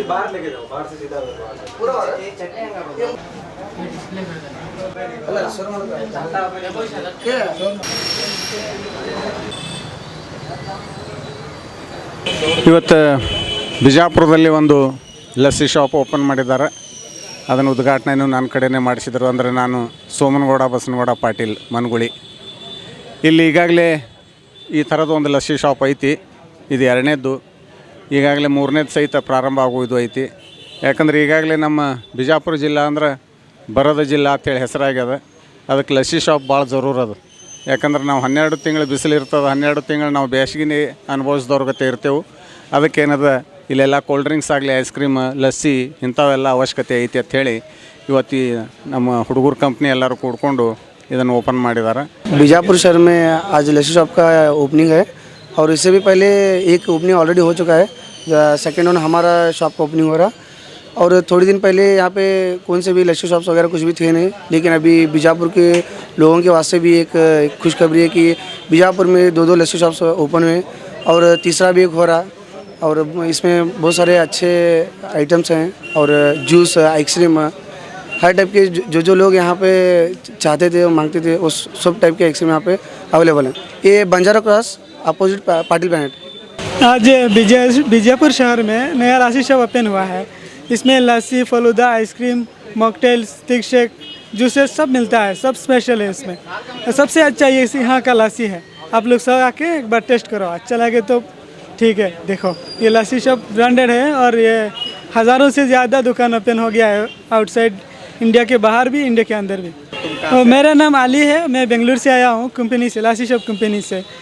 बाहर लेके जाओ, बाहर से सीधा पूरा ಇವತ್ತು ಬಿಜಾಪುರದಲ್ಲಿ ಒಂದು ಲಸ್ಸಿ ಶಾಪ್ ಓಪನ್ ಮಾಡಿದ್ದಾರೆ. ಅದನ್ನು ಉದ್ಘಾಟನೆಯನ್ನು ನನ್ನ ಕಡೆನೇ ಮಾಡಿಸಿದರು. ಅಂದರೆ ನಾನು ಸೋಮನಗೌಡ ಬಸನಗೌಡ ಪಾಟೀಲ್ ಮನಗುಳಿ. ಇಲ್ಲಿ ಈಗಾಗಲೇ ಈ ಥರದ ಒಂದು ಲಸ್ಸಿ ಶಾಪ್ ಐತಿ. ಇದು ಎರಡನೇದ್ದು, ಈಗಾಗಲೇ ಮೂರನೇದು ಸಹಿತ ಪ್ರಾರಂಭ ಆಗುವುದು ಐತಿ. ಯಾಕಂದ್ರೆ ಈಗಾಗಲೇ ನಮ್ಮ ಬಿಜಾಪುರ ಜಿಲ್ಲಾ ಅಂದ್ರೆ ಬರದ ಜಿಲ್ಲಾ ಅಂತೇಳಿ ಹೆಸರಾಗ್ಯದ. ಅದಕ್ಕೆ ಲಸ್ಸಿ ಶಾಪ್ ಭಾಳ ಜರೂರದು. ಯಾಕಂದ್ರೆ ನಾವು 12 ತಿಂಗಳು ಬಿಸಿಲು ಇರ್ತದೆ, 12 ತಿಂಗಳು ನಾವು ಬೇಸಿಗೆ ಅನುಭವಿಸಿದವ್ರಗತೆ ಇರ್ತೇವೆ. ಅದಕ್ಕೇನದ ಇಲ್ಲೆಲ್ಲ ಕೋಲ್ಡ್ ಡ್ರಿಂಕ್ಸ್ ಆಗಲಿ, ಐಸ್ ಕ್ರೀಮ್, ಲಸ್ಸಿ ಇಂಥವೆಲ್ಲ ಅವಶ್ಯಕತೆ ಐತಿ ಅಂಥೇಳಿ ಇವತ್ತು ನಮ್ಮ ಹುಡುಗರು ಕಂಪ್ನಿ ಎಲ್ಲರೂ ಕೂಡ್ಕೊಂಡು ಇದನ್ನು ಓಪನ್ ಮಾಡಿದ್ದಾರೆ. बीजापुर शहर में आज लस्सी शॉप का ओपनिंग है और इससे भी पहले एक ओपनिंग ऑलरेडी हो चुका है. सेकेंड वन हमारा शॉप का ओपनिंग हो रहा. और थोड़ी दिन पहले यहाँ पे कौन से भी लस्सी शॉप्स वगैरह कुछ भी थे नहीं, लेकिन अभी बीजापुर के लोगों के वास्ते भी एक खुशखबरी है कि बीजापुर में 2 लस्सी शॉप्स ओपन हुए और तीसरा भी एक हो रहा. और इसमें बहुत सारे अच्छे आइटम्स हैं और जूस, आइसक्रीम, हर टाइप के जो लोग यहाँ पे चाहते थे और मांगते थे उस सब टाइप के आइसक्रीम यहाँ पे अवेलेबल है. ये Banjara cross opposite Patil planet. आज बीजापुर शहर में नया लस्सी शॉप ओपन हुआ है. इसमें lassi, falooda, ice cream, mocktail, stick shake, juices सब मिलता है. सब स्पेशल है इसमें. सबसे अच्छा ये यहाँ का लस्सी है. आप लोग सब आके एक बार टेस्ट करो, अच्छा लगे तो ठीक है. देखो ये लस्सी शॉप ब्रांडेड है और ये हज़ारों से ज़्यादा दुकान ओपन हो गया है आउटसाइड इंडिया के बाहर भी, इंडिया के अंदर भी. तो मेरा नाम अली है, मैं बेंगलुरु से आया हूँ कंपनी से, लस्सी शॉप कंपनी से.